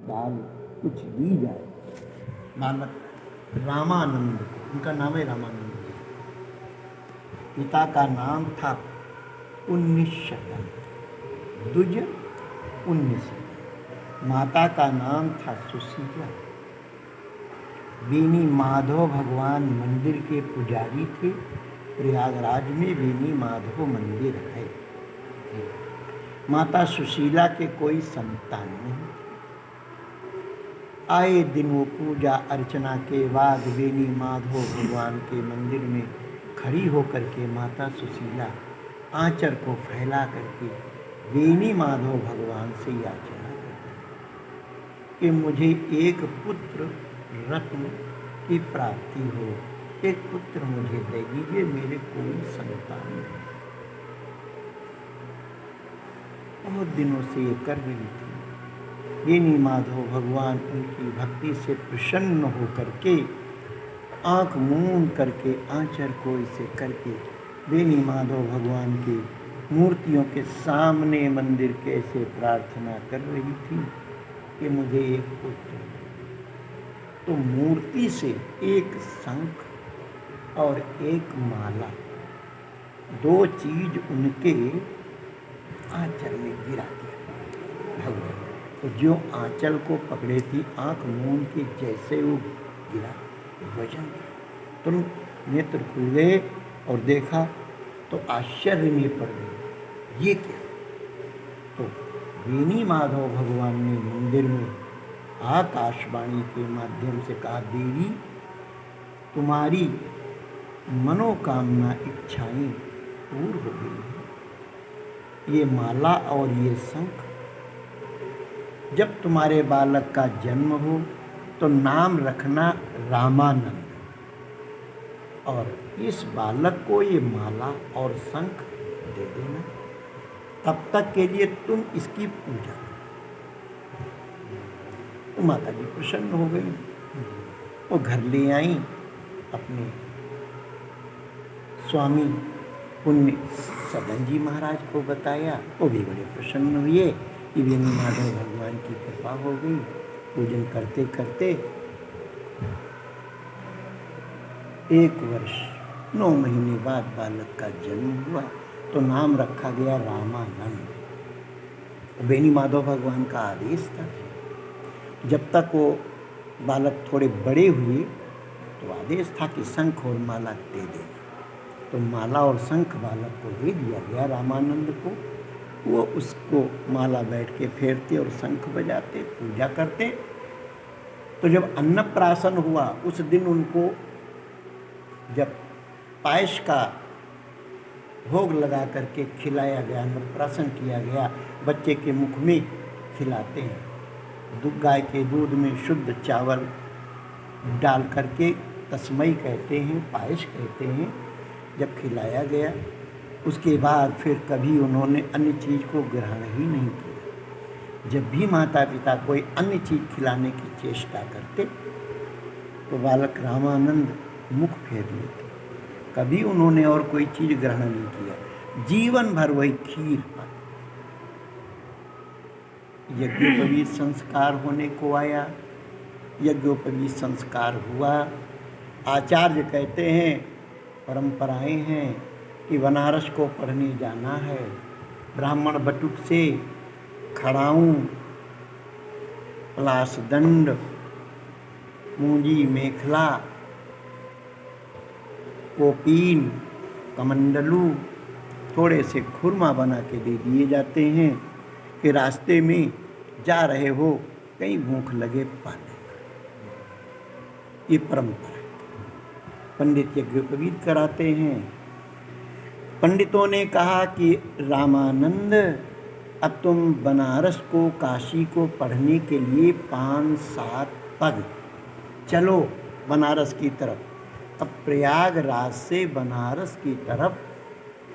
दाल कुछ दी जाए। बालक रामानंद, उनका नाम है रामानंद जी। पिता का नाम था 19 द्विज 19। माता का नाम था सुशीला। बेनी माधव भगवान मंदिर के पुजारी थे। प्रयागराज में बेनी माधव मंदिर है। माता सुशीला के कोई संतान नहीं। आए दिन वो पूजा अर्चना के बाद बेनी माधव भगवान के मंदिर में खड़ी होकर के माता सुशीला आंचर को फैला करके बेनी माधव भगवान से याचना करती कि मुझे एक पुत्र रत्न की प्राप्ति हो, एक पुत्र मुझे दे दीजिए, मेरे कोई संतान नहीं। बहुत दिनों से ये कर रही थी। बेनी माधव भगवान उनकी भक्ति से प्रसन्न होकर के आंख मूंद करके आंचर को इसे करके बेनी माधव भगवान की मूर्तियों के सामने मंदिर के ऐसे प्रार्थना कर रही थी कि मुझे एक पुत्र। तो मूर्ति से एक शंख और एक माला, दो चीज उनके आंचल में गिरा दिया भगवान। तो जो आंचल को पकड़े थी, आंख मूंद के जैसे वो गिरा, वजन तुरंत नेत्र खुल गए और देखा तो आश्चर्य में पड़ गए, ये क्या। तो बेनी माधव भगवान ने मंदिर में आकाशवाणी के माध्यम से कहा, देवी तुम्हारी मनोकामना इच्छाएं पूर्ण हो गई है। ये माला और ये शंख, जब तुम्हारे बालक का जन्म हो तो नाम रखना रामानंद, और इस बालक को ये माला और शंख दे देना। तब तक के लिए तुम इसकी पूजा। तो माता जी प्रसन्न हो गई। वो घर ले आई, अपने स्वामी पुण्य सदन जी महाराज को बताया। वो भी बड़े प्रसन्न हुए कि बेनी माधव भगवान की कृपा हो गई। पूजन करते करते 1 वर्ष 9 महीने बाद बालक का जन्म हुआ। तो नाम रखा गया रामानंद। बेनी माधव भगवान का आदेश था, जब तक वो बालक थोड़े बड़े हुए तो आदेश था कि शंख और माला दे देना। तो माला और शंख बालक को दे दिया गया रामानंद को। वो उसको माला बैठ के फेरते और शंख बजाते, पूजा करते। तो जब अन्नप्राशन हुआ उस दिन उनको जब पायस का भोग लगा करके खिलाया गया, अन्नप्राशन किया गया, बच्चे के मुख में खिलाते हैं। गाय के दूध में शुद्ध चावल डाल करके तस्मई कहते हैं, पायस कहते हैं। जब खिलाया गया उसके बाद फिर कभी उन्होंने अन्य चीज़ को ग्रहण ही नहीं किया। जब भी माता पिता कोई अन्य चीज़ खिलाने की चेष्टा करते तो बालक रामानंद मुख फेर लेते। कभी उन्होंने और कोई चीज़ ग्रहण नहीं किया, जीवन भर वही खीर। यज्ञोपवीत संस्कार होने को आया, यज्ञोपवीत संस्कार हुआ। आचार्य कहते हैं, परंपराएं हैं कि बनारस को पढ़ने जाना है। ब्राह्मण बटुक से खड़ाऊं, पलासदंड, मूंजी मेखला, कोपीन, कमंडलू, थोड़े से खुरमा बना के दे दिए जाते हैं कि रास्ते में जा रहे हो, कहीं भूख लगे पाने। ये परंपरा है। पंडित यज्ञोपवीत कराते हैं। पंडितों ने कहा कि रामानंद, अब तुम बनारस को, काशी को पढ़ने के लिए 5-7 पग चलो बनारस की तरफ। अब प्रयागराज से बनारस की तरफ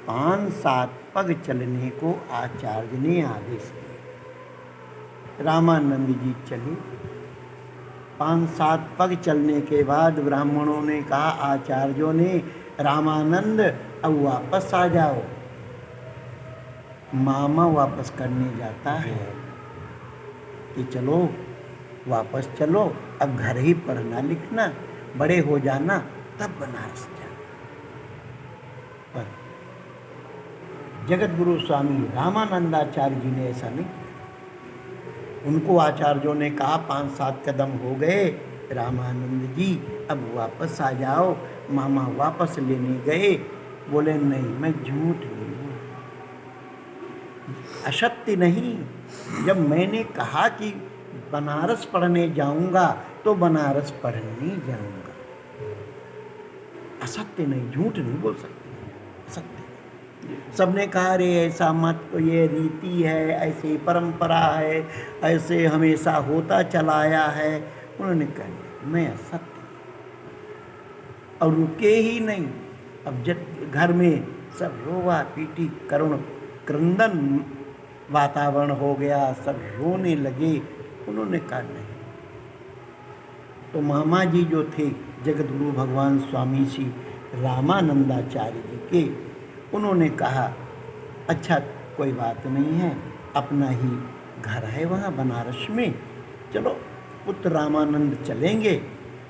5-7 पग चलने को आचार्य ने आदेश दिया। रामानंद जी चले। 5-7 पग चलने के बाद ब्राह्मणों ने कहा, आचार्यों ने, रामानंद अब वापस आ जाओ, मामा वापस करने जाता है। कि चलो वापस चलो, अब घर ही पढ़ना लिखना, बड़े हो जाना तब बनारस जाना। पर जगत गुरु स्वामी रामानंदाचार्य जी ने ऐसा नहीं किया। उनको आचार्यों ने कहा 5-7 कदम हो गए, रामानंद जी अब वापस आ जाओ। मामा वापस लेने गए, बोले नहीं, मैं झूठ नहीं हूँ, असत्य नहीं। जब मैंने कहा कि बनारस पढ़ने जाऊंगा तो बनारस पढ़ने जाऊंगा, असत्य नहीं, झूठ नहीं बोल सकते, सत्य। सबने कहा रे ऐसा मत, तो ये रीति है, ऐसी परंपरा है, ऐसे हमेशा होता चला आया है। उन्होंने कहा मैं असत्य, और रुके ही नहीं। अब जब घर में सब रोवा पीटी, करुण क्रंदन वातावरण हो गया, सब रोने लगे। उन्होंने कहा नहीं। तो मामा जी जो थे जगत गुरु भगवान स्वामी श्री रामानंदाचार्य जी के, उन्होंने कहा अच्छा कोई बात नहीं है, अपना ही घर है वहाँ बनारस में, चलो पुत्र रामानंद चलेंगे,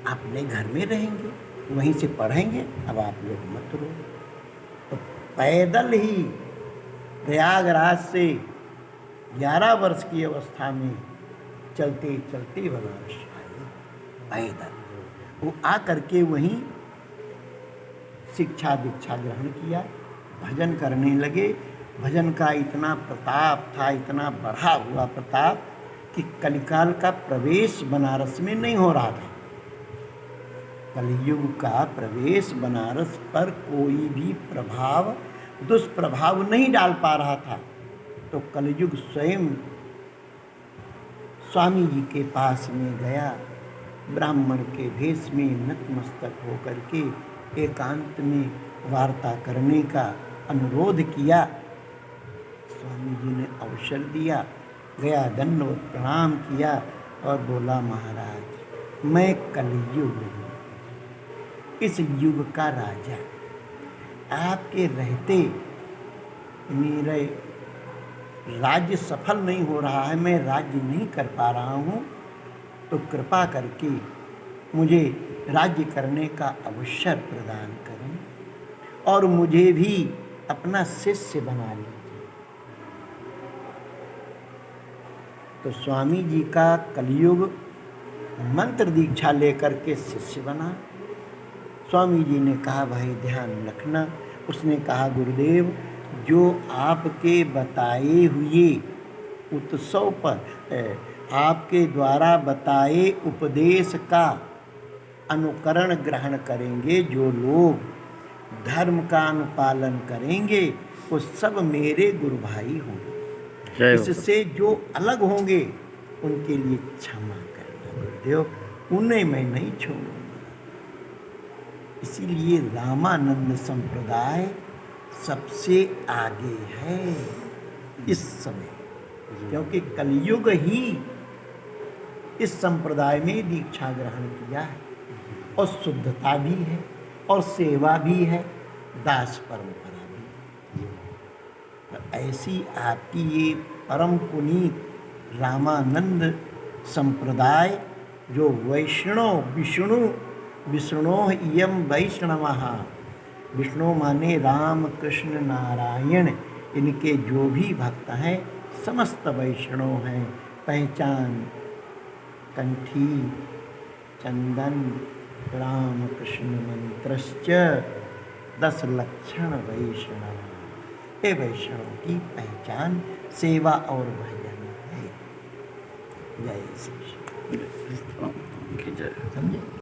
अपने घर में रहेंगे, वहीं से पढ़ेंगे, अब आप लोग मत रो। तो पैदल ही प्रयागराज से 11 वर्ष की अवस्था में चलते चलते बनारस आए पैदल। वो आ करके वहीं शिक्षा दीक्षा ग्रहण किया, भजन करने लगे। भजन का इतना प्रताप था, इतना बढ़ा हुआ प्रताप कि कलिकाल का प्रवेश बनारस में नहीं हो रहा था। कलयुग का प्रवेश बनारस पर कोई भी प्रभाव, दुष्प्रभाव नहीं डाल पा रहा था। तो कलयुग स्वयं स्वामी जी के पास में गया, ब्राह्मण के भेष में नतमस्तक होकर के एकांत में वार्ता करने का अनुरोध किया। स्वामी जी ने अवसर दिया, गया, दंडवत प्रणाम किया और बोला महाराज मैं कलयुग हूँ, इस युग का राजा, आपके रहते मेरे राज्य सफल नहीं हो रहा है, मैं राज्य नहीं कर पा रहा हूँ, तो कृपा करके मुझे राज्य करने का अवसर प्रदान करें और मुझे भी अपना शिष्य बना लीजिए। तो स्वामी जी का कलयुग मंत्र दीक्षा लेकर के शिष्य बना। स्वामी जी ने कहा भाई ध्यान रखना। उसने कहा गुरुदेव जो आपके बताए हुए उत्सव पर आपके द्वारा बताए उपदेश का अनुकरण ग्रहण करेंगे, जो लोग धर्म का अनुपालन करेंगे वो सब मेरे गुरु भाई होंगे। इससे जो अलग होंगे उनके लिए क्षमा करना गुरुदेव, उन्हें मैं नहीं छोड़ूंगा। इसीलिए रामानंद संप्रदाय सबसे आगे है इस समय, क्योंकि कलयुग ही इस संप्रदाय में दीक्षा ग्रहण किया है और शुद्धता भी है और सेवा भी है, दास परंपरा भी। तो ऐसी आपकी ये परम पुनीत रामानंद संप्रदाय जो विष्णु इयम वैष्णवः, विष्णु माने राम कृष्ण नारायण, इनके जो भी भक्त हैं समस्त वैष्णव हैं। पहचान कंठी चंदन राम कृष्ण मंत्रश्च 10 लक्षण वैष्णव। ये वैष्णव की पहचान सेवा और भजन है। जय श्री कृष्ण। समझे?